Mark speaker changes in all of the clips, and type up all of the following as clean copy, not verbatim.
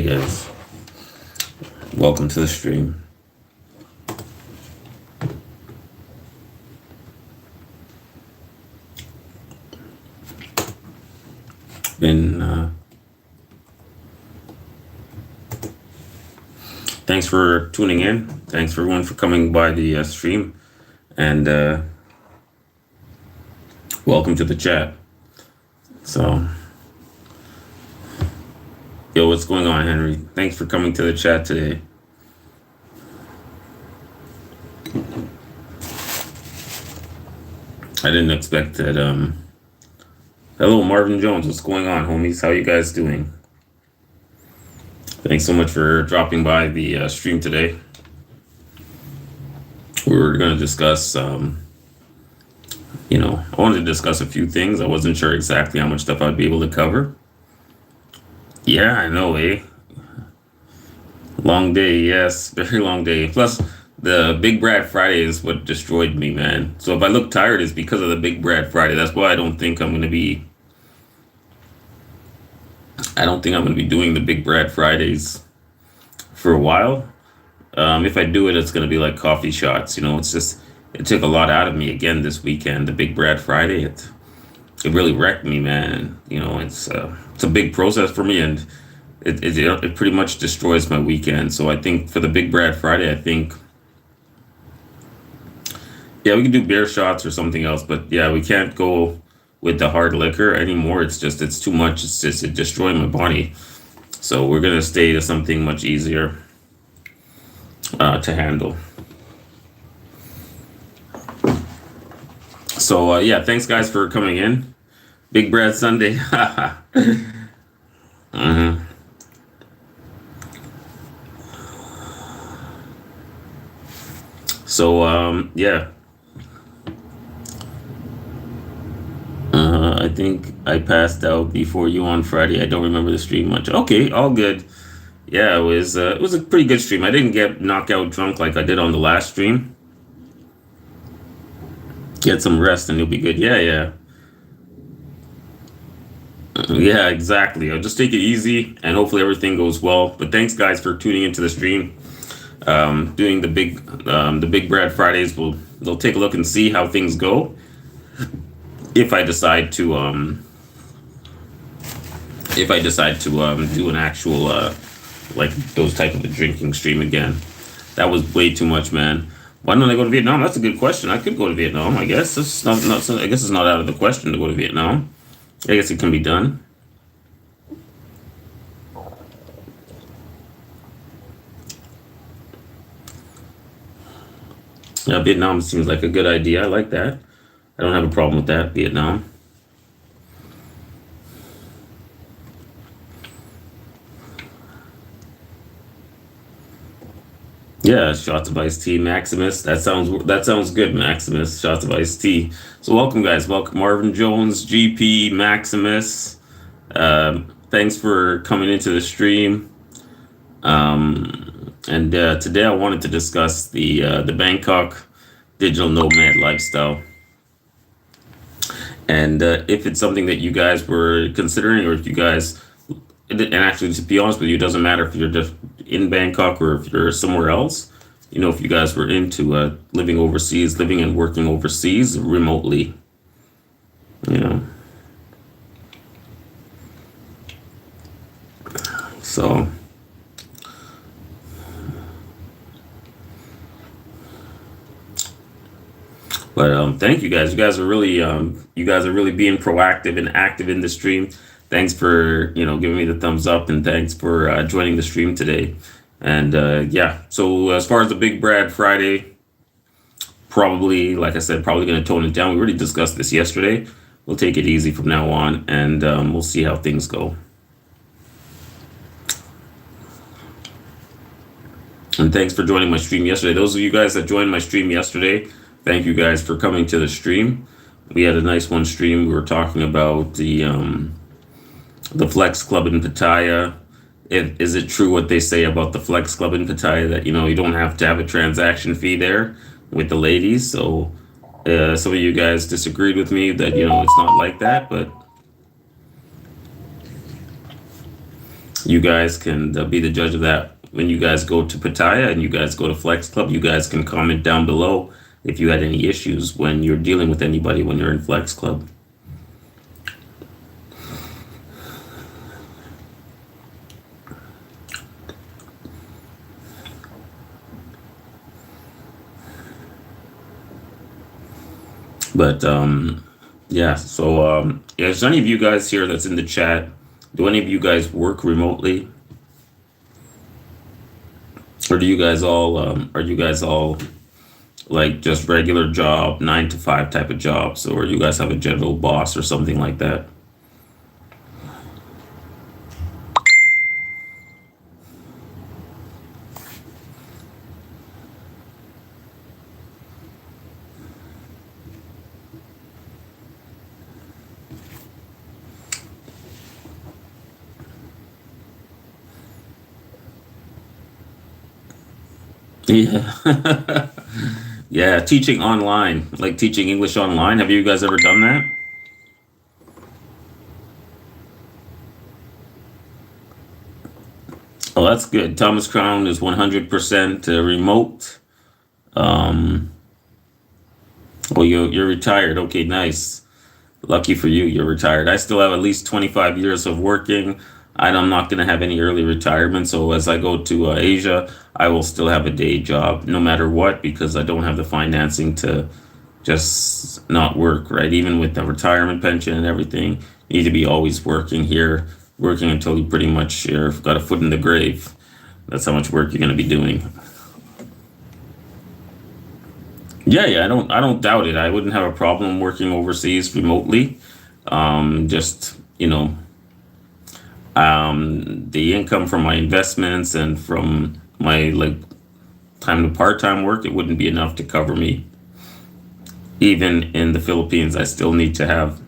Speaker 1: guys. Welcome to the stream. Been Thanks for tuning in. Thanks for everyone for coming by the stream, and welcome to the chat. So, yo, what's going on, Henry? Thanks for coming to the chat today. I didn't expect that. Hello, Marvin Jones. What's going on, homies? How you guys doing? Thanks so much for dropping by the stream today. We're going to discuss, I wanted to discuss a few things. I wasn't sure exactly how much stuff I'd be able to cover. Yeah, I know, eh? Long day, yes, very long day. Plus, the Big Brad Friday is what destroyed me, man. So if I look tired, it's because of the Big Brad Friday. That's why I don't think I'm going to be doing the Big Brad Fridays for a while. If I do it, it's going to be like coffee shots. It took a lot out of me again this weekend, the Big Brad Friday. It really wrecked me, man. It's a big process for me, and it pretty much destroys my weekend. So I think for the Big Brad Friday, yeah, we can do beer shots or something else, but yeah, we can't go with the hard liquor anymore. It's too much. It destroyed my body. So we're going to stay to something much easier to handle. So yeah, thanks guys for coming in. Big Brad Sunday. So yeah. I think I passed out before you on Friday. I don't remember the stream much. Okay, all good. Yeah, it was a pretty good stream. I didn't get knockout drunk like I did on the last stream. Get some rest and you'll be good. Yeah, exactly. I'll just take it easy and hopefully everything goes well. But thanks guys for tuning into the stream. Doing the Big Brad Fridays. We'll take a look and see how things go. If I decide to do an actual like those type of a drinking stream again. That was way too much, man. Why don't I go to Vietnam? That's a good question. I could go to Vietnam. I guess it's not. I guess it's not out of the question to go to Vietnam. I guess it can be done. Yeah, Vietnam seems like a good idea. I like that. I don't have a problem with that, Vietnam. Yeah, shots of iced tea, Maximus. That sounds good, Maximus. Shots of iced tea. So welcome, guys. Welcome, Marvin Jones, GP, Maximus. Thanks for coming into the stream. And today I wanted to discuss the Bangkok digital nomad lifestyle. And if it's something that you guys were considering, or if you guys, and actually to be honest with you, it doesn't matter if you're just in Bangkok or if you're somewhere else, if you guys were into living overseas, living and working overseas remotely, So, but thank you guys. You guys are really being proactive and active in the stream. Thanks for giving me the thumbs up, and thanks for joining the stream today. And yeah, so as far as the Big Brad Friday, probably, like I said, probably going to tone it down. We already discussed this yesterday. We'll take it easy from now on, and we'll see how things go. And thanks for joining my stream yesterday. Those of you guys that joined my stream yesterday, thank you guys for coming to the stream. We had a nice one stream. We were talking about the Flex Club in Pattaya. Is it true what they say about the Flex Club in Pattaya that you don't have to have a transaction fee there with the ladies? So some of you guys disagreed with me that it's not like that, but You guys can be the judge of that. When you guys go to Pattaya and you guys go to Flex Club, you guys can comment down below if you had any issues when you're dealing with anybody when you're in Flex Club. But yeah, so yeah, is any of you guys here that's in the chat? Do any of you guys work remotely, or do you guys all are you guys all like just regular job, 9 to 5 type of jobs, or you guys have a general boss or something like that? Yeah. Yeah, teaching online, like teaching English online. Have you guys ever done that? Oh, that's good. Thomas Crown is 100% remote. Um, well, you're retired. Okay, nice. Lucky for you, you're retired. I still have at least 25 years of working. I'm not going to have any early retirement. So as I go to Asia, I will still have a day job no matter what because I don't have the financing to just not work, right? Even with the retirement pension and everything, you need to be always working here, working until you pretty much got a foot in the grave. That's how much work you're going to be doing. Yeah, yeah, I don't doubt it. I wouldn't have a problem working overseas remotely. Just, the income from my investments and from my like time to part-time work, it wouldn't be enough to cover me. Even in the Philippines, I still need to have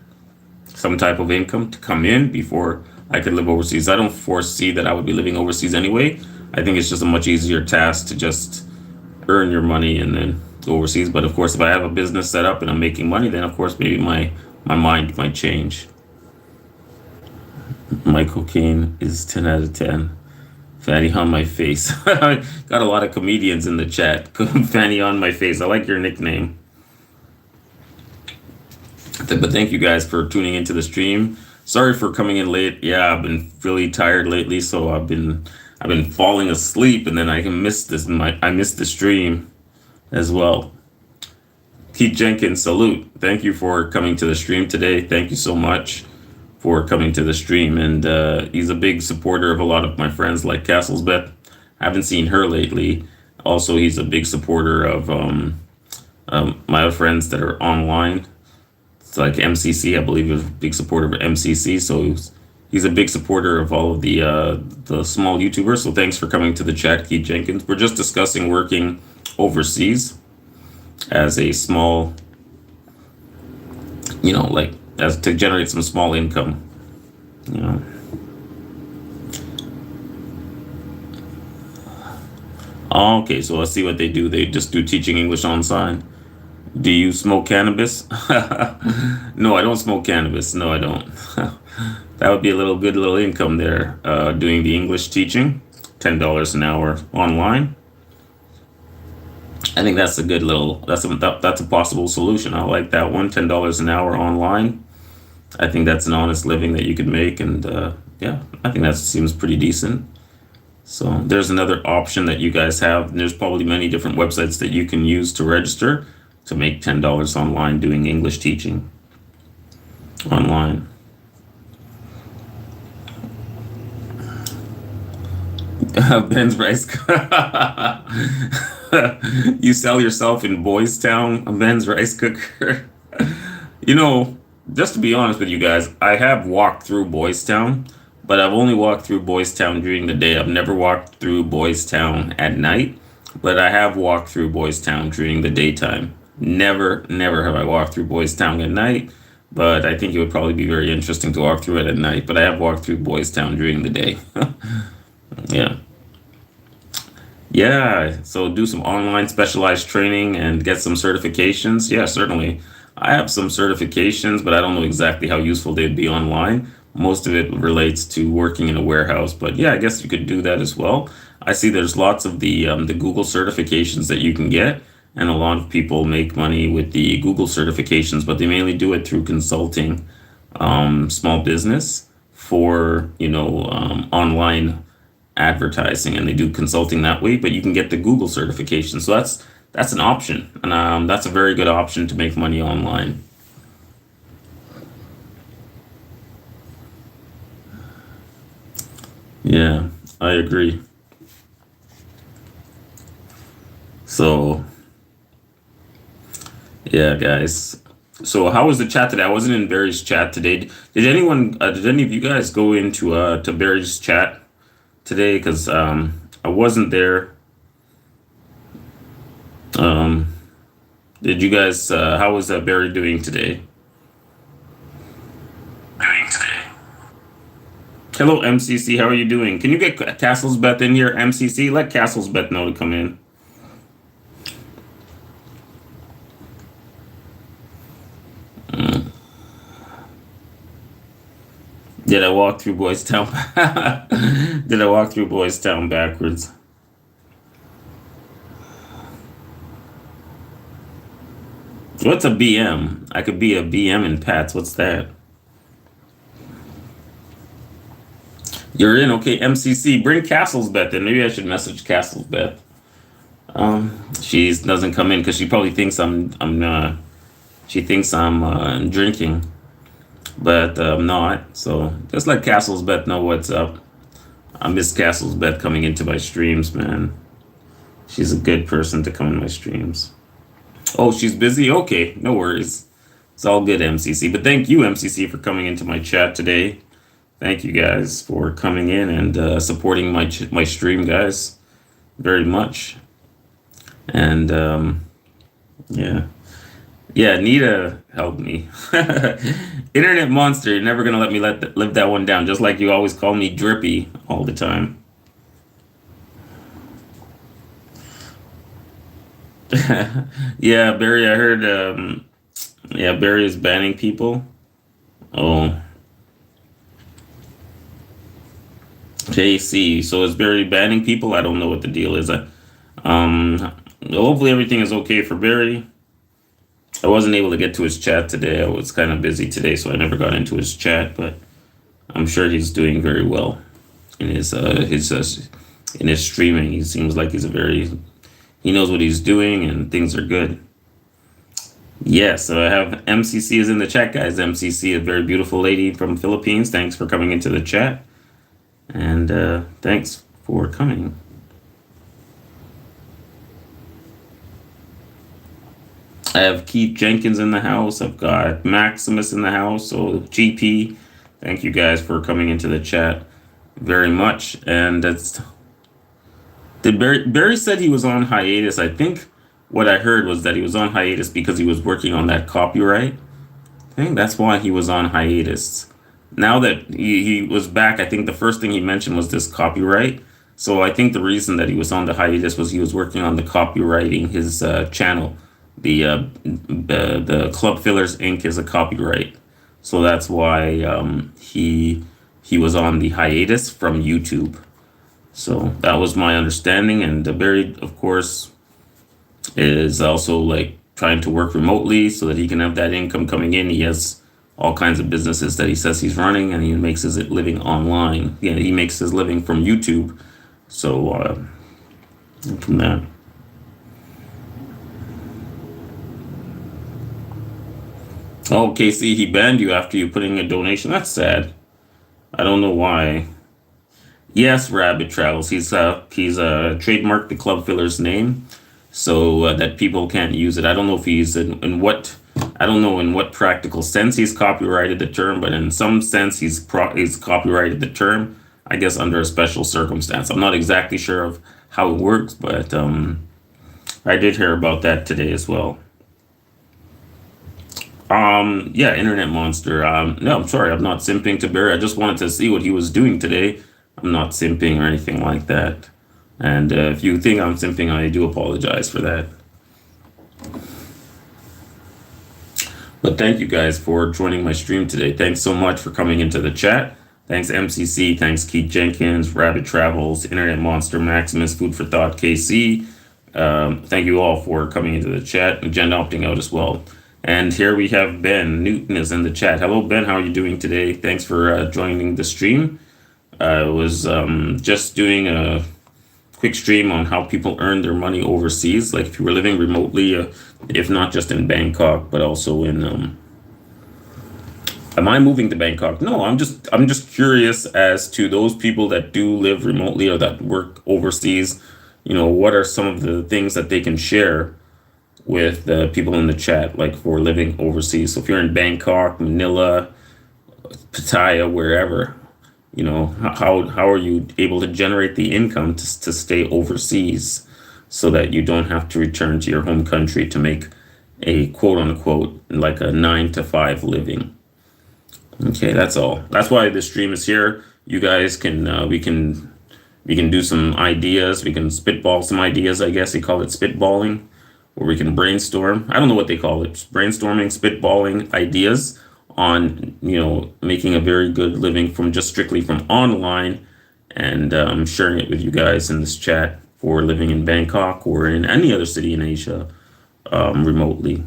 Speaker 1: some type of income to come in before I could live overseas. I don't foresee that I would be living overseas anyway. I think it's just a much easier task to just earn your money and then go overseas. But of course, if I have a business set up and I'm making money, then of course maybe my mind might change. My cocaine is 10 out of 10. Fanny on my face. Got a lot of comedians in the chat. Fanny on my face. I like your nickname. But thank you guys for tuning into the stream. Sorry for coming in late. Yeah, I've been really tired lately, so I've been falling asleep, and then I can miss this. I missed the stream as well. Keith Jenkins, salute. Thank you for coming to the stream today. Thank you so much for coming to the stream, and he's a big supporter of a lot of my friends like Castlesbeth. I haven't seen her lately. Also, he's a big supporter of my other friends that are online. It's like MCC, I believe, is a big supporter of MCC. So he's a big supporter of all of the small YouTubers. So thanks for coming to the chat, Keith Jenkins. We're just discussing working overseas as a small, like as to generate some small income. You know. Okay, so let's see what they do. They just do teaching English on sign. Do you smoke cannabis? No, I don't smoke cannabis. No, I don't. That would be a good little income there. Doing the English teaching, $10 an hour online. I think that's a good little. That's a possible solution. I like that one. $10 an hour online. I think that's an honest living that you could make, and yeah, I think that seems pretty decent. So there's another option that you guys have. And there's probably many different websites that you can use to register to make $10 online doing English teaching online. Ben's rice. You sell yourself in Boys Town, a Ben's rice cooker. You know, just to be honest with you guys, I have walked through Boys Town, but I've only walked through Boys Town during the day. I've never walked through Boys Town at night, but I have walked through Boys Town during the daytime. Never have I walked through Boys Town at night, but I think it would probably be very interesting to walk through it at night. But I have walked through Boys Town during the day. Yeah. Yeah, so do some online specialized training and get some certifications. Yeah, certainly. I have some certifications, but I don't know exactly how useful they'd be online. Most of it relates to working in a warehouse, but yeah, I guess you could do that as well. I see there's lots of the Google certifications that you can get, and a lot of people make money with the Google certifications, but they mainly do it through consulting, small business for online advertising, and they do consulting that way. But you can get the Google certification, so that's an option, and that's a very good option to make money online. Yeah, I agree. So yeah, guys. So how was the chat today? I wasn't in Barry's chat today. Did any of you guys go into to Barry's chat today? Because I wasn't there. Um, did you guys? How was Barry doing today? Doing today. Hello, MCC. How are you doing? Can you get Castlesbeth in here, MCC? Let Castlesbeth know to come in. Did I walk through Boys Town? Did I walk through Boys Town backwards? What's a BM? I could be a BM in Pats. What's that? You're in, okay, MCC. Bring Castlesbeth in. Maybe I should message Castlesbeth. She doesn't come in because she probably thinks she thinks I'm drinking, but I'm not. So just let Castlesbeth know what's up. I miss Castlesbeth coming into my streams, man. She's a good person to come in my streams. Oh, she's busy? Okay, no worries. It's all good, MCC. But thank you, MCC, for coming into my chat today. Thank you guys for coming in and supporting my stream, guys, very much. And yeah, yeah, Nita helped me. Internet monster, you're never gonna let me live that one down. Just like you always call me Drippy all the time. Yeah, Barry, I heard. Yeah, Barry is banning people. Oh, JC. So is Barry banning people? I don't know what the deal is. Um, Hopefully everything is okay for Barry. I wasn't able to get to his chat today. I was kind of busy today, so I never got into his chat. But I'm sure he's doing very well in his streaming. He seems like he knows what he's doing, and things are good. Yes, so I have MCC is in the chat, guys. MCC, a very beautiful lady from Philippines. Thanks for coming into the chat, and thanks for coming. I have Keith Jenkins in the house. I've got Maximus in the house. So GP, thank you guys for coming into the chat very much. And did Barry said he was on hiatus. I think what I heard was that he was on hiatus because he was working on that copyright. I think that's why he was on hiatus. Now that he was back, I think the first thing he mentioned was this copyright. So I think the reason that he was on the hiatus was he was working on the copywriting his channel. The Club Fillers Inc. is a copyright. So that's why he was on the hiatus from YouTube. So that was my understanding. And Barry, of course, is also like trying to work remotely so that he can have that income coming in. He has all kinds of businesses that he says he's running, and he makes his living online. Yeah, he makes his living from YouTube. So from that. Oh, Casey, he banned you after you putting a donation. That's sad. I don't know why. Yes, Rabbit Travels. He's trademarked the Club Filler's name so that people can't use it. I don't know if he's in what I don't know in what practical sense he's copyrighted the term, but in some sense he's copyrighted the term. I guess under a special circumstance. I'm not exactly sure of how it works, but I did hear about that today as well. Yeah, Internet Monster. No, I'm sorry, I'm not simping to Barry. I just wanted to see what he was doing today. I'm not simping or anything like that. And if you think I'm simping, I do apologize for that. But thank you guys for joining my stream today. Thanks so much for coming into the chat. Thanks MCC, thanks Keith Jenkins, Rabbit Travels, Internet Monster, Maximus, Food for Thought, KC. Thank you all for coming into the chat, and Jen opting out as well. And here we have Ben Newton is in the chat. Hello, Ben. How are you doing today? Thanks for joining the stream. I was just doing a quick stream on how people earn their money overseas. Like if you were living remotely, if not just in Bangkok, but also in. Am I moving to Bangkok? No, I'm just curious as to those people that do live remotely or that work overseas. What are some of the things that they can share with the people in the chat, like for living overseas? So if you're in Bangkok, Manila, Pattaya, wherever, how are you able to generate the income to stay overseas so that you don't have to return to your home country to make a quote unquote like a 9 to 5 living? Okay, that's all. That's why this stream is here. You guys can we can do some ideas. We can spitball some ideas. I guess they call it spitballing, or we can brainstorm. I don't know what they call it. Brainstorming, spitballing ideas on making a very good living from just strictly from online, and I'm sharing it with you guys in this chat for living in Bangkok or in any other city in Asia remotely.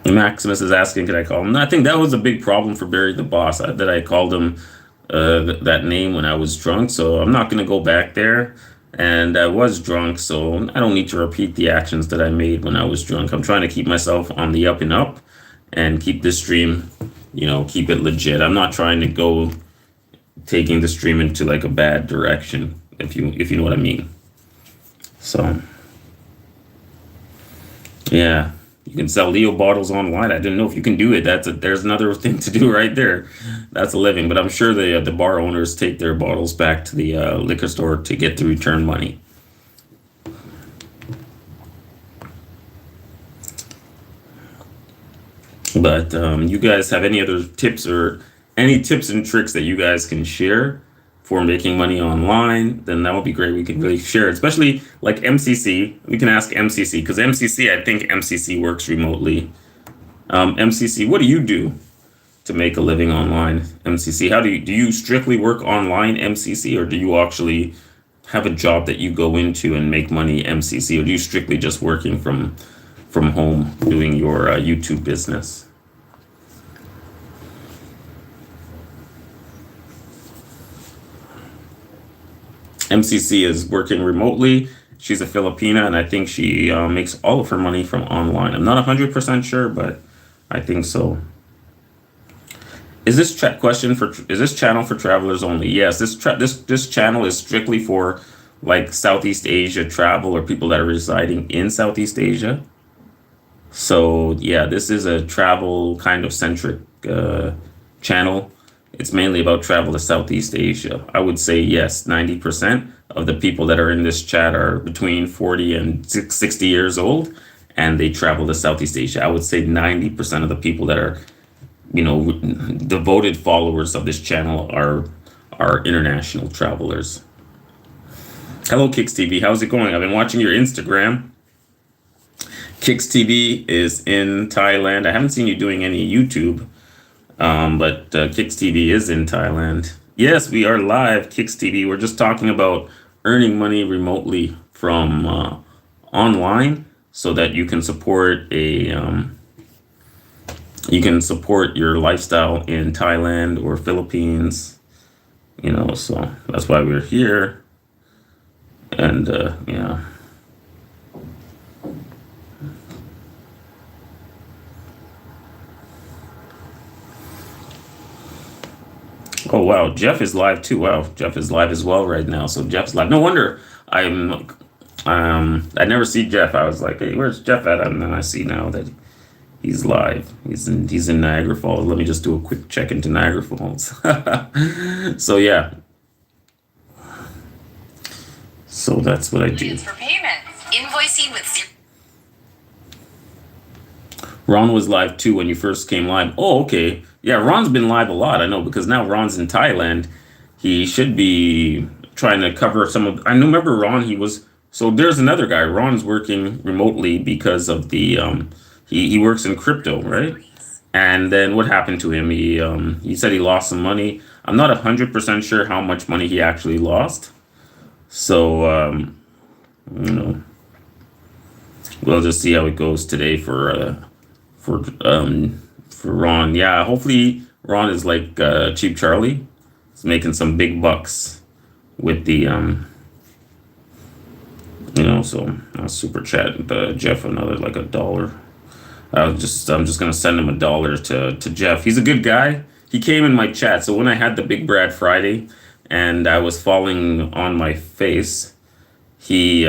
Speaker 1: Maximus is asking, can I call him? No, I think that was a big problem for Barry the Boss, that I called him that name when I was drunk. So I'm not going to go back there. And I was drunk, so I don't need to repeat the actions that I made when I was drunk. I'm trying to keep myself on the up and up and keep this stream, keep it legit. I'm not trying to go taking the stream into like a bad direction, if you know what I mean. So, yeah. You can sell Leo bottles online. I didn't know if you can do it. There's another thing to do right there. That's a living. But I'm sure the bar owners take their bottles back to the liquor store to get the return money. But you guys have any other tips or any tips and tricks that you guys can share for making money online? Then that would be great. We can really share it, especially like MCC. We can ask MCC because I think MCC works remotely. MCC, what do you do to make a living online? MCC, how do you strictly work online, MCC, or do you actually have a job that you go into and make money, MCC, or do you strictly just working from home doing your YouTube business? MCC is working remotely. She's a Filipina, and I think she makes all of her money from online. I'm not 100% sure, but I think so. Is this channel for travelers only? Yes, this channel is strictly for like Southeast Asia travel or people that are residing in Southeast Asia. So yeah, this is a travel kind of centric channel. It's mainly about travel to Southeast Asia. I would say yes, 90% of the people that are in this chat are between 40 and 60 years old, and they travel to Southeast Asia. I would say 90% of the people that are, devoted followers of this channel are international travelers. Hello, Kicks TV. How's it going? I've been watching your Instagram. Kicks TV is in Thailand. I haven't seen you doing any YouTube. But Kicks TV is in Thailand. Yes, we are live, Kicks TV. We're just talking about earning money remotely from online so that you can support your lifestyle in Thailand or Philippines. So that's why we're here. And yeah. Oh wow, Jeff is live too. Wow, Jeff is live as well right now. So Jeff's live. No wonder I never see Jeff. I was like, hey, where's Jeff at? And then I see now that he's live. He's in Niagara Falls. Let me just do a quick check into Niagara Falls. So yeah. So that's what I do.
Speaker 2: For payments, invoicing with
Speaker 1: Ron was live too when you first came live. Oh, okay. Yeah, Ron's been live a lot. I know because now Ron's in Thailand he should be trying to cover some of. I remember Ron. He was so. There's another guy. Ron's working remotely because of the. He works in crypto, right? And then what happened to him? He said he lost some money. I'm not 100% sure how much money he actually lost. So you know, we'll just see how it goes today for Ron. Yeah, hopefully Ron is like Cheap Charlie. He's making some big bucks with the so I'll super chat Jeff another like $1. I'm just gonna send him $1 to Jeff. He's a good guy. He came in my chat. So when I had the Big Brad Friday and I was falling on my face, he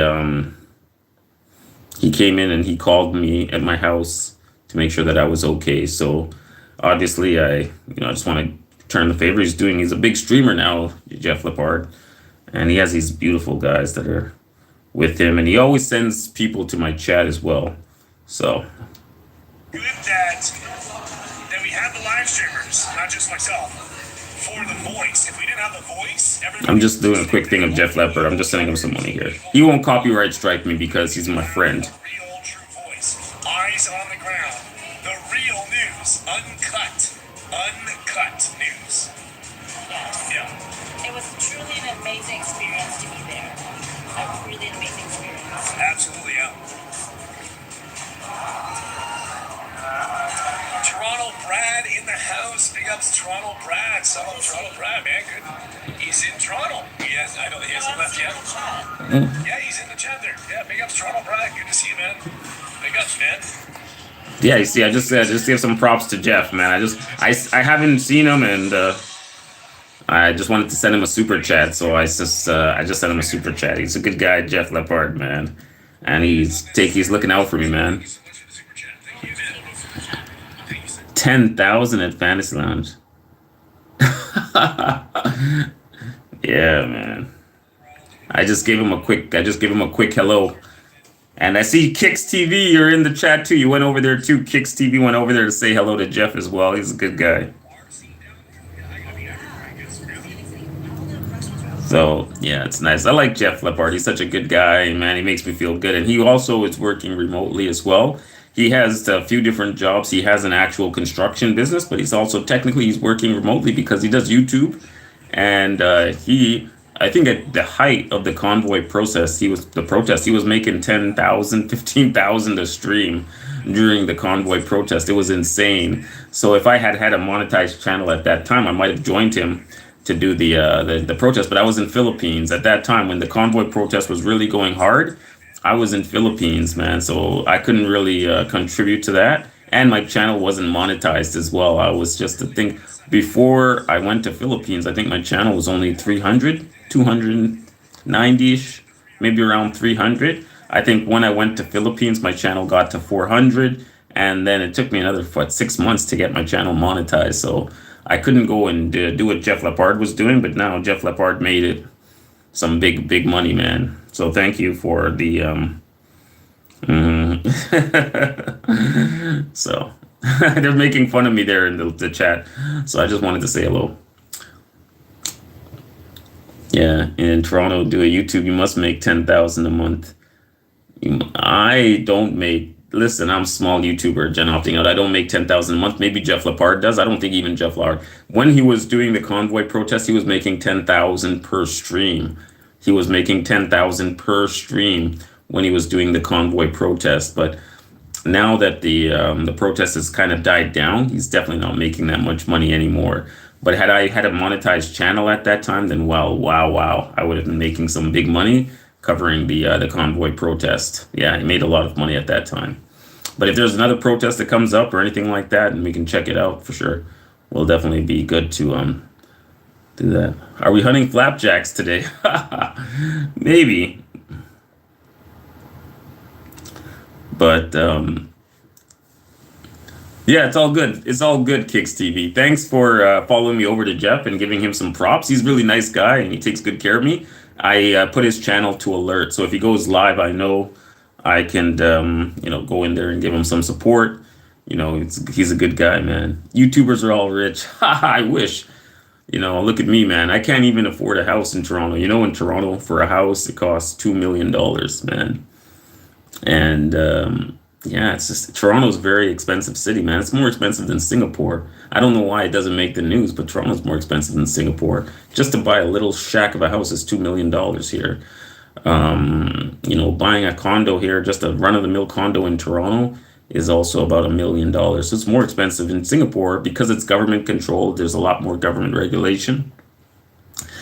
Speaker 1: he came in and he called me at my house to make sure that I was okay. So obviously I just want to return the favor. He's a big streamer now, Jeff Lepard, and he has these beautiful guys that are with him, and he always sends people to my chat as well. So
Speaker 3: good that we have the live streamers, not just myself, for the voice. If we didn't have the voice,
Speaker 1: I'm just doing a quick thing of Jeff Leppard. I'm just sending him some money here. He won't copyright strike me because he's my friend.
Speaker 3: Real, true voice. Eyes on the ground. The real news. Uncut news.
Speaker 4: Yes.
Speaker 3: Yeah.
Speaker 4: It was truly an amazing experience to be there. A really amazing experience.
Speaker 3: Absolutely, yeah. Toronto Brad in the house. Big ups Toronto Brad. Solid Toronto Brad, man. Good. He's in Toronto. He hasn't left yet. Yeah, he's in the chat there. Yeah, big ups Toronto Brad. Good to see you, man. Big ups, man.
Speaker 1: Yeah, you see, I just give some props to Jeff, man. I haven't seen him, and I just wanted to send him a super chat, so I just sent him a super chat. He's a good guy, Jeff Lepard, man, and he's looking out for me, man. 10,000 at Fantasy Lounge. Yeah, man. I just gave him a quick hello. And I see Kicks TV, you're in the chat too. You went over there too. Kicks TV went over there to say hello to Jeff as well. He's a good guy. So yeah, it's nice. I like Jeff Lepard. He's such a good guy, man. He makes me feel good. And he also is working remotely as well. He has a few different jobs. He has an actual construction business, but he's also he's working remotely because he does YouTube. And I think at the height of the convoy protest, he was making 10,000, 15,000 a stream during the convoy protest. It was insane. So if I had a monetized channel at that time, I might have joined him to do the protest. But I was in Philippines at that time when the convoy protest was really going hard. I was in Philippines, man, so I couldn't really contribute to that. And my channel wasn't monetized as well. I was just, I think, before I went to Philippines, I think my channel was only 300, 290-ish, maybe around 300. I think when I went to Philippines, my channel got to 400. And then it took me another, 6 months to get my channel monetized. So I couldn't go and do what Jeff Lepard was doing. But now Jeff Lepard made it some big money, man. So thank you for the so they're making fun of me there in the chat. So I just wanted to say hello. Yeah, in Toronto, do a YouTube. You must make 10,000 a month. I don't make. Listen, I'm a small YouTuber, Jen opting out. I don't make 10,000 a month. Maybe Jeff Lepard does. I don't think even Jeff Lepard. When he was doing the convoy protest, he was making 10,000 per stream. He was making 10,000 per stream when he was doing the convoy protest. But now that the protest has kind of died down, he's definitely not making that much money anymore. But had I had a monetized channel at that time, then wow, I would have been making some big money covering the convoy protest. Yeah, he made a lot of money at that time. But if there's another protest that comes up or anything like that, and we can check it out for sure, we'll definitely be good to do that. Are we hunting flapjacks today? Maybe. But yeah, it's all good. It's all good, Kicks TV. Thanks for following me over to Jeff and giving him some props. He's a really nice guy and he takes good care of me. I put his channel to alert, so if he goes live, I know I can go in there and give him some support. He's a good guy, man. YouTubers are all rich. I wish. Look at me, man. I can't even afford a house in Toronto. In Toronto, for a house, it costs $2 million, man. And yeah, it's just Toronto's a very expensive city, man. It's more expensive than Singapore. I don't know why it doesn't make the news, but Toronto's more expensive than Singapore. Just to buy a little shack of a house is $2 million here. Buying a condo here, just a run-of-the-mill condo in Toronto, is also about $1 million. So it's more expensive in Singapore because it's government controlled. There's a lot more government regulation.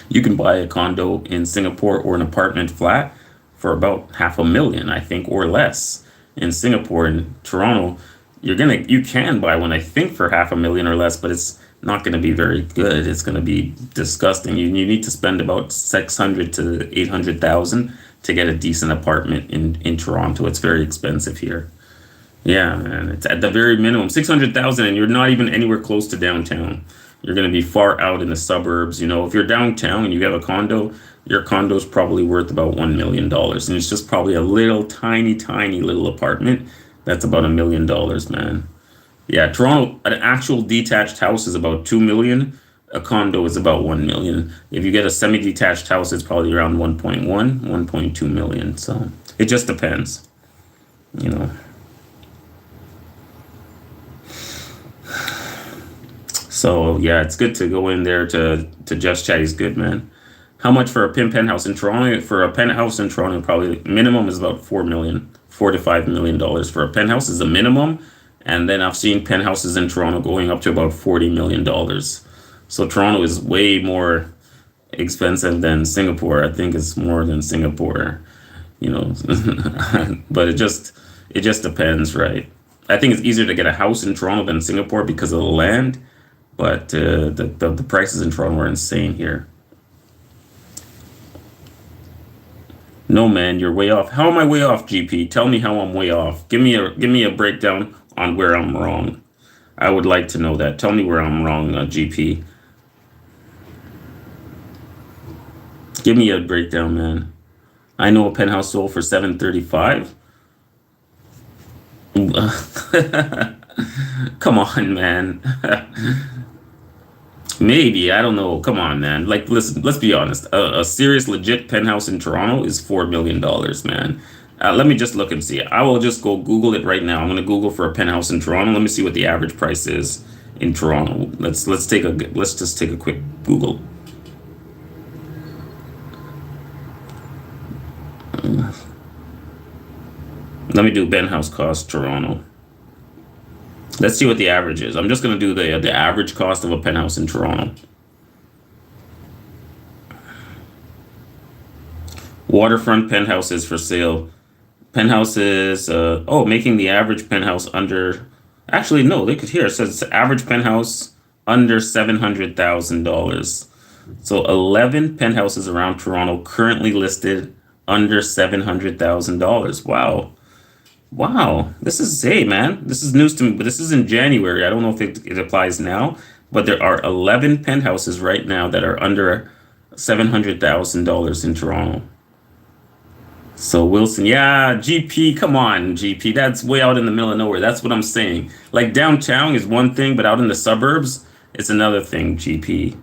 Speaker 1: You can buy a condo in Singapore or an apartment flat for about half a million, I think, or less. In Singapore and Toronto, you can buy one, I think, for half a million or less, but it's not going to be very good. It's going to be disgusting. You need to spend about 600 to 800,000 to get a decent apartment in Toronto. It's very expensive here. Yeah, man, it's at the very minimum 600,000, and you're not even anywhere close to downtown. You're going to be far out in the suburbs. If you're downtown and you have a condo, your condo's probably worth about $1 million, and it's just probably a little tiny, tiny little apartment that's about $1 million, man. Yeah, Toronto, an actual detached house is about 2 million. A condo is about 1 million. If you get a semi-detached house, it's probably around 1.1, 1.2 million. So it just depends, you know. So yeah, it's good to go in there to Just Chat. He's good, man. How much for a penthouse in Toronto? For a penthouse in Toronto, probably minimum is about 4 million, $4 to $5 million for a penthouse is a minimum. And then I've seen penthouses in Toronto going up to about $40 million. So Toronto is way more expensive than Singapore. I think it's more than Singapore, you know. But it just depends, right? I think it's easier to get a house in Toronto than Singapore because of the land, but the prices in Toronto are insane here. No, man, you're way off. How am I way off, GP? Tell me how I'm way off. Give me a breakdown on where I'm wrong. I would like to know that. Tell me where I'm wrong, GP. Give me a breakdown, man. I know a penthouse sold for 735. Come on, man. Maybe, I don't know. Come on, man. Like, listen, let's be honest. A serious, legit penthouse in Toronto is $4 million, man. Let me just look and see. I will just go Google it right now. I'm gonna Google for a penthouse in Toronto. Let me see what the average price is in Toronto. Let's just take a quick Google. Let me do penthouse cost Toronto. Let's see what the average is. I'm just gonna do the average cost of a penthouse in Toronto. Waterfront penthouses for sale. Penthouses, making the average penthouse under, actually, no, look at here. It says average penthouse under $700,000. So 11 penthouses around Toronto currently listed under $700,000. Wow. Wow. Hey, man, this is news to me, but this is in January. I don't know if it applies now, but there are 11 penthouses right now that are under $700,000 in Toronto. So Wilson, yeah, GP, come on, GP. That's way out in the middle of nowhere. That's what I'm saying. Like downtown is one thing, but out in the suburbs, it's another thing, GP.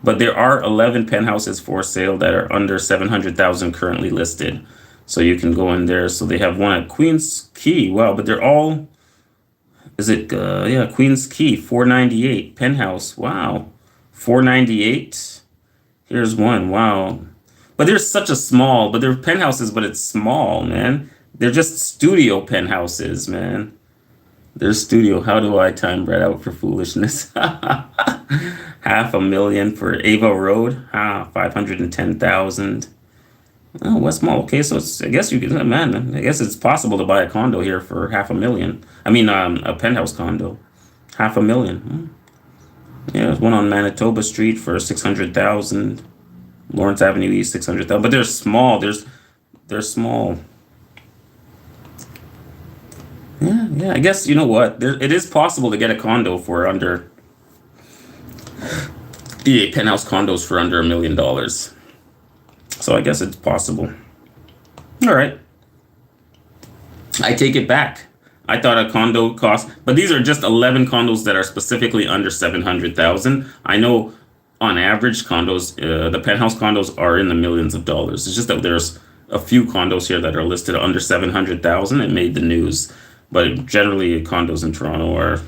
Speaker 1: But there are 11 penthouses for sale that are under 700,000 currently listed. So you can go in there. So they have one at Queens Quay. Wow, but they're all, Queens Quay, 498 penthouse. Wow. 498. Here's one. Wow. But they're penthouses, but it's small, man. They're just studio penthouses, man. They're studio. How do I time Brad out for foolishness? $500,000 for Ava Road. 510,000. Oh, Westmall. Okay, so I guess you can, man. I guess it's possible to buy a condo here for $500,000. I mean, a penthouse condo, $500,000. Yeah, there's one on Manitoba Street for 600,000. Lawrence Avenue East, 600,000. But they're small. They're small. Yeah. I guess you know what? It is possible to get a condo for under the penthouse condos for under $1 million. So I guess it's possible. All right. I take it back. I thought a condo cost, but these are just 11 condos that are specifically under 700,000. I know on average, condos, the penthouse condos are in the millions of dollars. It's just that there's a few condos here that are listed under 700,000. It made the news, but generally condos in Toronto are.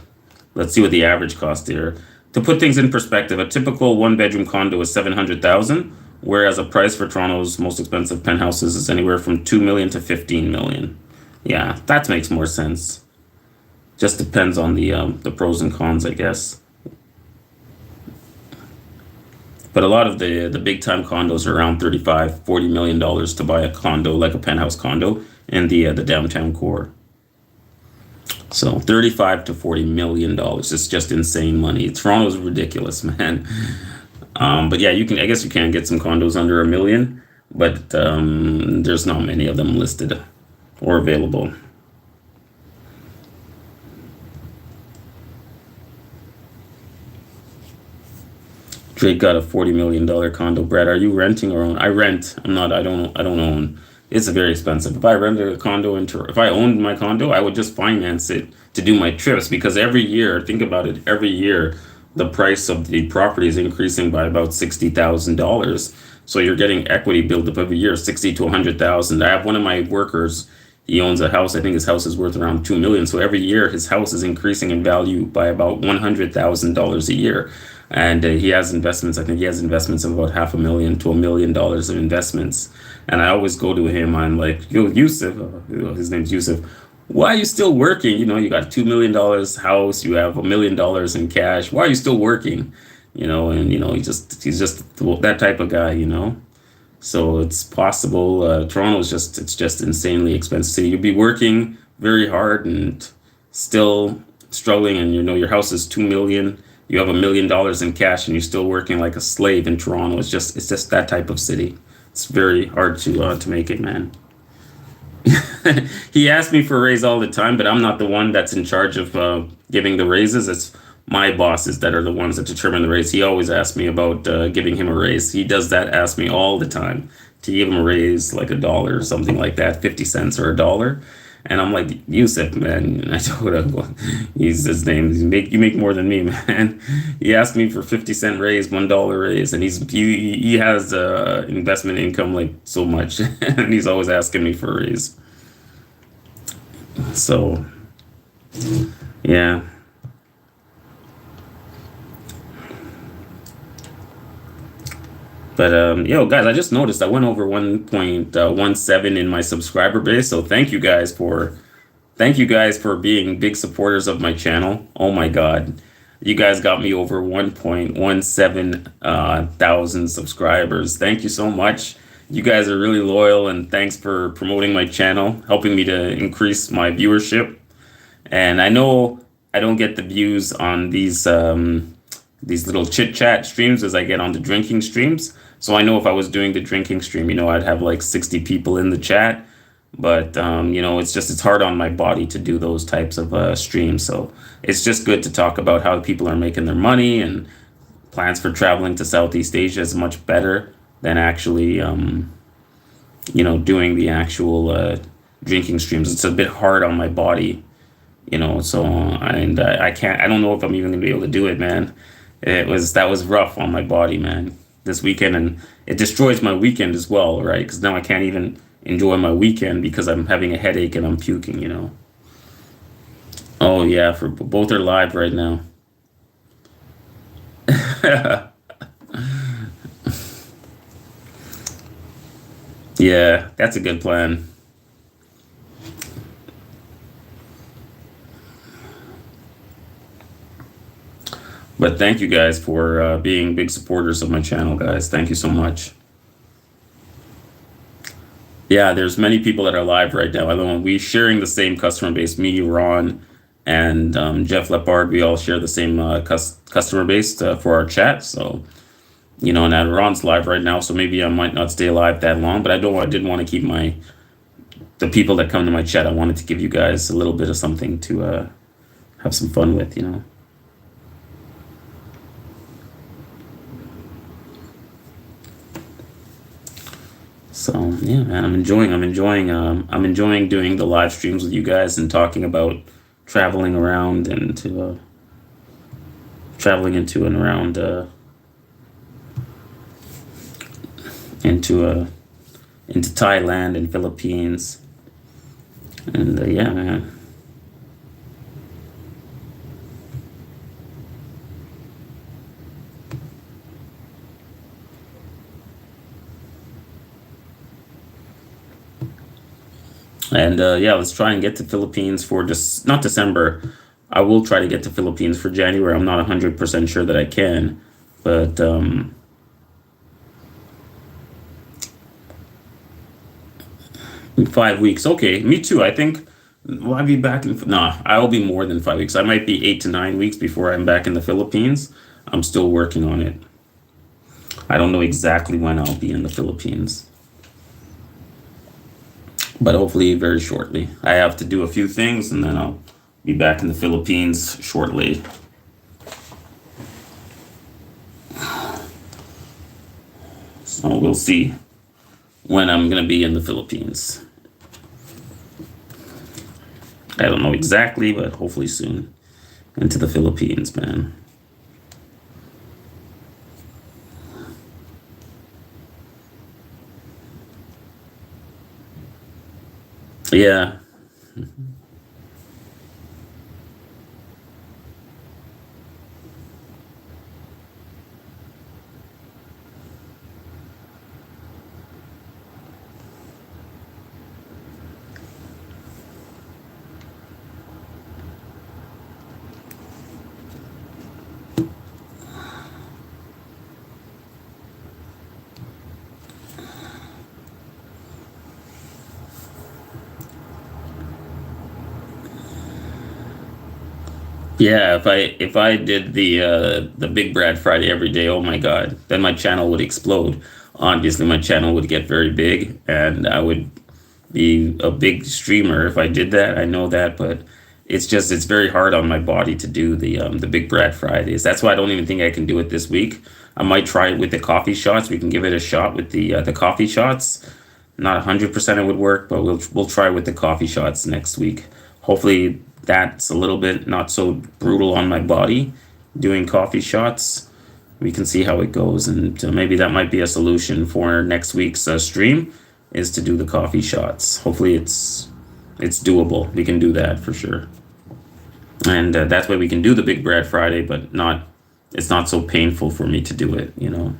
Speaker 1: Let's see what the average cost here. To put things in perspective, a typical one-bedroom condo is 700,000, whereas a price for Toronto's most expensive penthouses is anywhere from 2 million to 15 million. Yeah, that makes more sense. Just depends on the pros and cons, I guess. But a lot of the big time condos are around 35, 40 million dollars to buy a condo, like a penthouse condo in the downtown core. So 35 to 40 million dollars. It's just insane money. Toronto's ridiculous, man. But yeah, I guess you can get some condos under a million, but there's not many of them listed or available. Drake got a $40 million condo. Brad, are you renting or own? I rent. I'm not. I don't own. It's very expensive. If I rented a condo if I owned my condo, I would just finance it to do my trips because every year, think about it, every year the price of the property is increasing by about $60,000. So you're getting equity build up every year, 60 to 100,000. I have one of my workers. He owns a house. I think his house is worth around 2 million. So every year his house is increasing in value by about $100,000 a year. And he has investments. I think he has investments of about $500,000 to $1 million of investments. And I always go to him. I'm like, yo, Yusuf, his name's Yusuf. Why are you still working? You got $2 million house. You have $1 million in cash. Why are you still working? And he's just that type of guy. So it's possible. Toronto's it's just insanely expensive city. You'd be working very hard and still struggling, and your house is 2 million. You have $1 million in cash, and you're still working like a slave in Toronto. It's just that type of city. It's very hard to make it, man. He asks me for a raise all the time, but I'm not the one that's in charge of giving the raises. It's my bosses that are the ones that determine the raise. He always asks me about giving him a raise. He does that, ask me all the time to give him a raise, like $1 or something like that, 50 cents or $1. And I'm like, Yusuf, man. And I told him, his name. You make more than me, man. He asked me for 50-cent raise, $1 raise, and he has investment income like so much, and he's always asking me for a raise. So, yeah. But yo, guys, I just noticed I went over 1.17 in my subscriber base. So thank you guys for being big supporters of my channel. Oh my God, you guys got me over 1.17 thousand subscribers. Thank you so much. You guys are really loyal, and thanks for promoting my channel, helping me to increase my viewership. And I know I don't get the views on these little chit chat streams as I get on the drinking streams. So I know if I was doing the drinking stream, I'd have like 60 people in the chat. But, it's hard on my body to do those types of streams. So it's just good to talk about how people are making their money, and plans for traveling to Southeast Asia is much better than actually, doing the actual drinking streams. It's a bit hard on my body, so, I can't, I don't know if I'm even gonna be able to do it, man. That was rough on my body, man, this weekend, and it destroys my weekend as well, right? Because now I can't even enjoy my weekend because I'm having a headache and I'm puking, Oh yeah, for both are live right now. Yeah, that's a good plan. But thank you guys for being big supporters of my channel, guys. Thank you so much. Yeah, there's many people that are live right now. I know we sharing the same customer base. Me, Ron, and Jeff Lepard. We all share the same customer base for our chat. So, and Ron's live right now. So maybe I might not stay live that long. But I didn't want to keep the people that come to my chat. I wanted to give you guys a little bit of something to have some fun with, So yeah, man, I'm enjoying doing the live streams with you guys and talking about traveling around and traveling into and around into Thailand and Philippines, and yeah, man. And yeah, let's try and get to Philippines for just not December. I will try to get to Philippines for January. I'm not 100% sure that I can, but 5 weeks. Okay, me too. I think. Will I be back in? Nah, I'll be more than 5 weeks. I might be 8 to 9 weeks before I'm back in the Philippines. I'm still working on it. I don't know exactly when I'll be in the Philippines, but hopefully very shortly. I have to do a few things and then I'll be back in the Philippines shortly. So we'll see when I'm going to be in the Philippines. I don't know exactly, but hopefully soon. Into the Philippines, man. Yeah. Yeah, if I did the Big Brad Friday every day, oh my God, then my channel would explode. Obviously, my channel would get very big, and I would be a big streamer if I did that. I know that, but it's very hard on my body to do the Big Brad Fridays. That's why I don't even think I can do it this week. I might try it with the coffee shots. We can give it a shot with the coffee shots. Not 100% it would work, but we'll try with the coffee shots next week. Hopefully that's a little bit not so brutal on my body doing coffee shots. We can see how it goes, and maybe that might be a solution for next week's stream is to do the coffee shots. Hopefully it's doable. We can do that for sure, and that way we can do the Big Brad Friday, but not it's not so painful for me to do it. You know.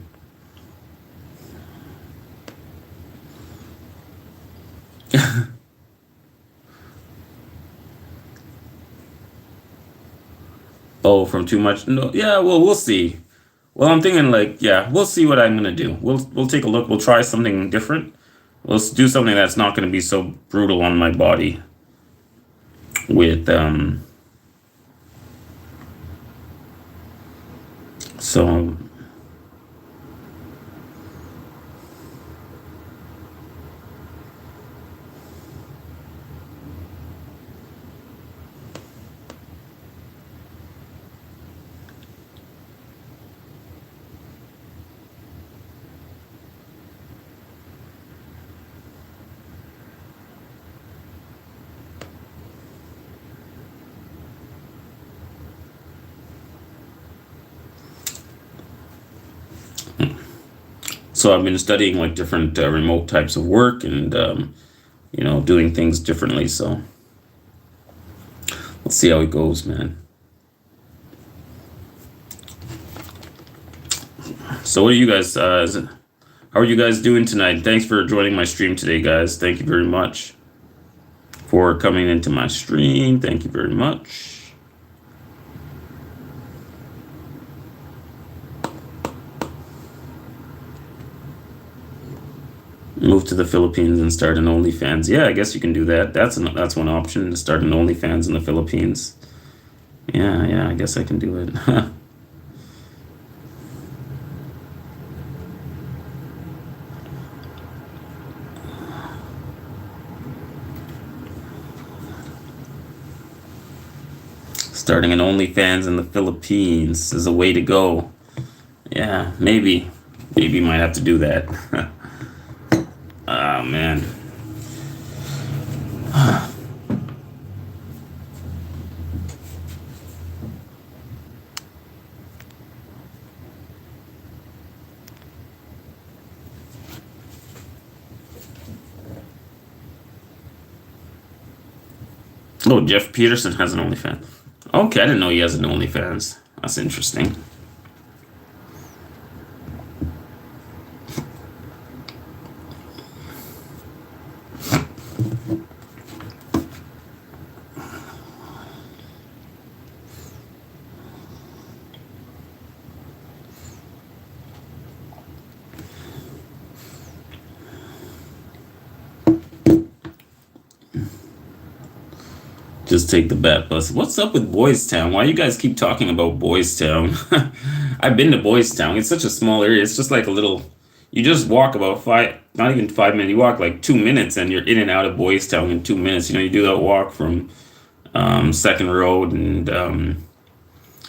Speaker 1: Oh, from too much? No, yeah. Well, we'll see. Well, I'm thinking like, yeah, we'll see what I'm gonna do. We'll take a look. We'll try something different. Do something that's not gonna be so brutal on my body. With so so I've been studying like different remote types of work and doing things differently. So let's see how it goes, man. So what are you guys? How are you guys doing tonight? Thanks for joining my stream today, guys. Thank you very much for coming into my stream. Thank you very much. Move to the Philippines and start an OnlyFans. Yeah, I guess you can do that. That's one option, to start an OnlyFans in the Philippines. Yeah, I guess I can do it. Starting an OnlyFans in the Philippines is a way to go. Yeah, maybe might have to do that. Oh man. Oh, Jeff Peterson has an OnlyFans. Okay, I didn't know he has an OnlyFans. That's interesting. Just take the bat bus. What's up with Boys Town? Why you guys keep talking about Boys Town? I've been to Boys Town. It's such a small area. It's just like a little. You just walk about five, not even 5 minutes. You walk like 2 minutes, and you're in and out of Boys Town in 2 minutes. You do that walk from Second Road, and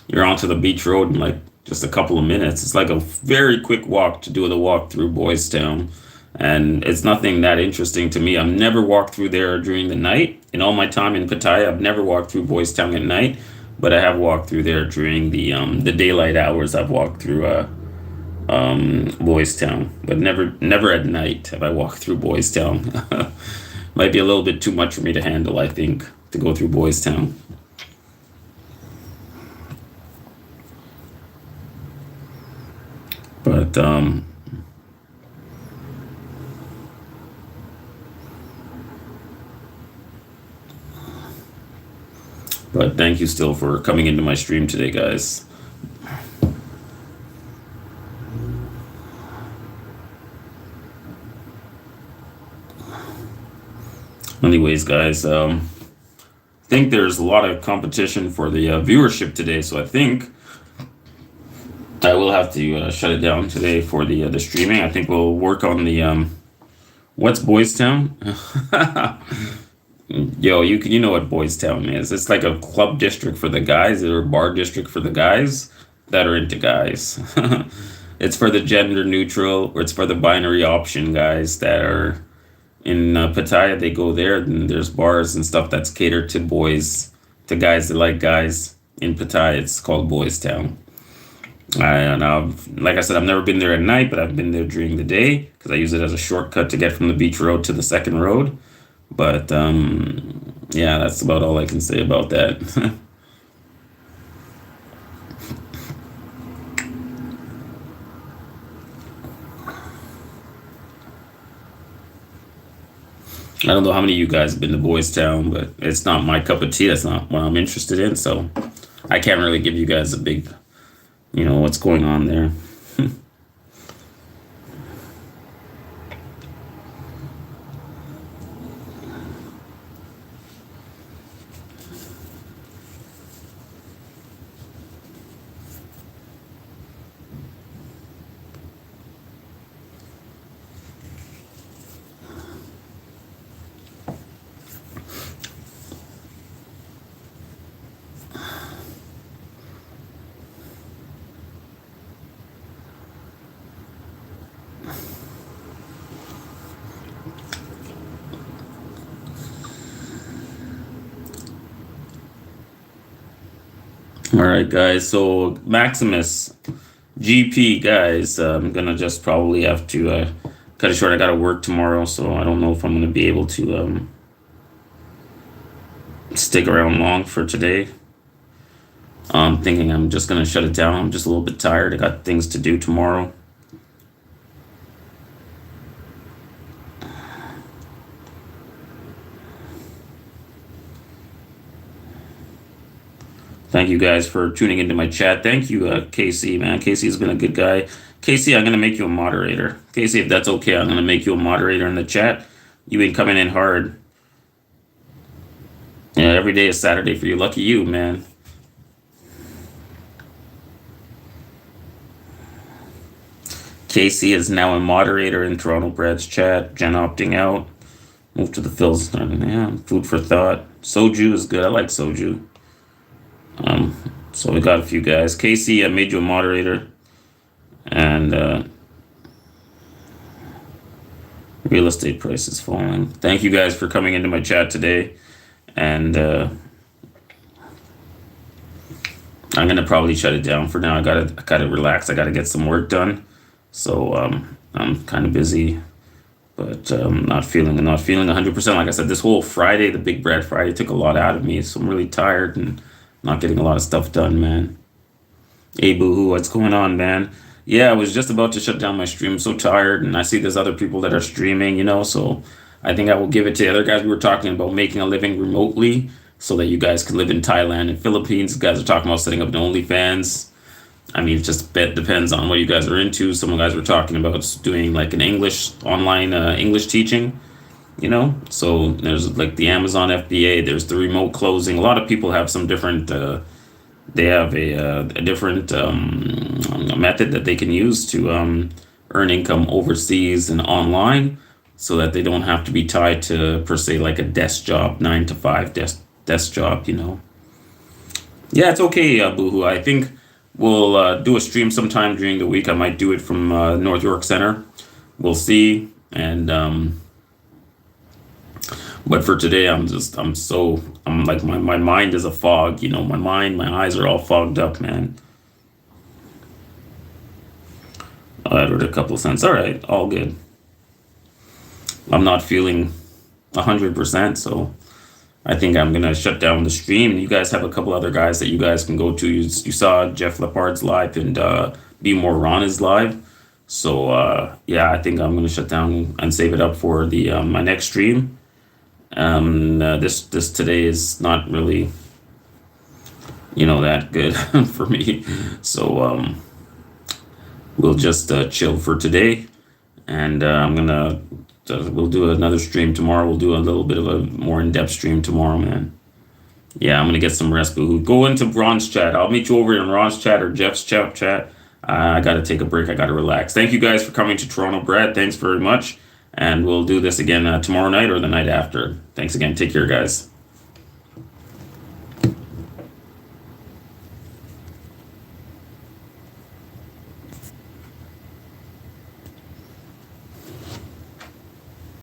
Speaker 1: you're onto the beach road in like just a couple of minutes. It's like a very quick walk to do the walk through Boys Town. And it's nothing that interesting to me. I've never walked through there during the night. In all my time in Pattaya, I've never walked through Boys Town at night, but I have walked through there during the daylight hours. I've walked through Boys Town, but never at night have I walked through Boys Town. Might be a little bit too much for me to handle, I think, to go through Boys Town. But thank you still for coming into my stream today, guys. Anyways, guys, I think there's a lot of competition for the viewership today, so I think I will have to shut it down today for the streaming. I think we'll work on the what's Boys Town? Yo, you know what Boys Town is? It's like a club district for the guys, or a bar district for the guys that are into guys. It's for the gender neutral, or it's for the binary option guys that are in Pattaya. They go there, and there's bars and stuff that's catered to boys, to guys that like guys. In Pattaya, it's called Boys Town. And like I said, I've never been there at night, but I've been there during the day because I use it as a shortcut to get from the beach road to the second road. But yeah, that's about all I can say about that. I don't know how many of you guys have been to Boys Town, but it's not my cup of tea. That's not what I'm interested in. So I can't really give you guys a big, what's going on there. All right, guys. So Maximus GP, guys. I'm gonna just probably have to cut it short. I gotta work tomorrow, so I don't know if I'm gonna be able to stick around long for today. I'm thinking I'm just gonna shut it down. I'm just a little bit tired. I got things to do tomorrow. Thank you guys for tuning into my chat. Thank you, Casey, man. Casey's been a good guy. Casey, I'm going to make you a moderator. Casey, if that's okay, I'm going to make you a moderator in the chat. You've been coming in hard. Yeah, every day is Saturday for you. Lucky you, man. Casey is now a moderator in Toronto Brad's chat. Jen opting out. Move to the Phil's. Yeah, food for thought. Soju is good. I like soju. So we got a few guys. Casey, I made you a moderator. And real estate prices falling. Thank you guys for coming into my chat today. And I'm gonna probably shut it down for now. I gotta relax. I gotta get some work done. So I'm kind of busy but not feeling 100%. Like I said, this whole Friday, the Big Brad Friday, took a lot out of me. So I'm really tired and not getting a lot of stuff done, man. Hey, boohoo, what's going on, man? Yeah, I was just about to shut down my stream. I'm so tired, and I see there's other people that are streaming, so I think I will give it to the other guys. We were talking about making a living remotely so that you guys can live in Thailand and Philippines. You guys are talking about setting up an OnlyFans. I mean, it just depends on what you guys are into. Some guys were talking about doing like an English online English teaching, So there's like the Amazon FBA. There's the remote closing. A lot of people have some different. They have a different method that they can use to earn income overseas and online, so that they don't have to be tied to per se like a desk job, 9 to 5 desk job. Yeah, it's okay, Boohoo. I think we'll do a stream sometime during the week. I might do it from North York Center. We'll see. And but for today, I'm like my mind is a fog. My eyes are all fogged up, man. I added a couple cents. All right, all good. I'm not feeling 100%, so I think I'm gonna shut down the stream. You guys have a couple other guys that you guys can go to. You saw Jeff Lepard's live and Be More Ron is live. So yeah, I think I'm gonna shut down and save it up for the my next stream. This today is not really that good for me. So we'll just chill for today, and we'll do another stream tomorrow. We'll do a little bit of a more in-depth stream tomorrow, man. Yeah, I'm gonna get some rest. Boo. Go into Ron's chat. I'll meet you over in Ron's chat or Jeff's chat. I gotta take a break. I gotta relax. Thank you guys for coming to Toronto, Brad. Thanks very much. And we'll do this again tomorrow night or the night after. Thanks again. Take care, guys.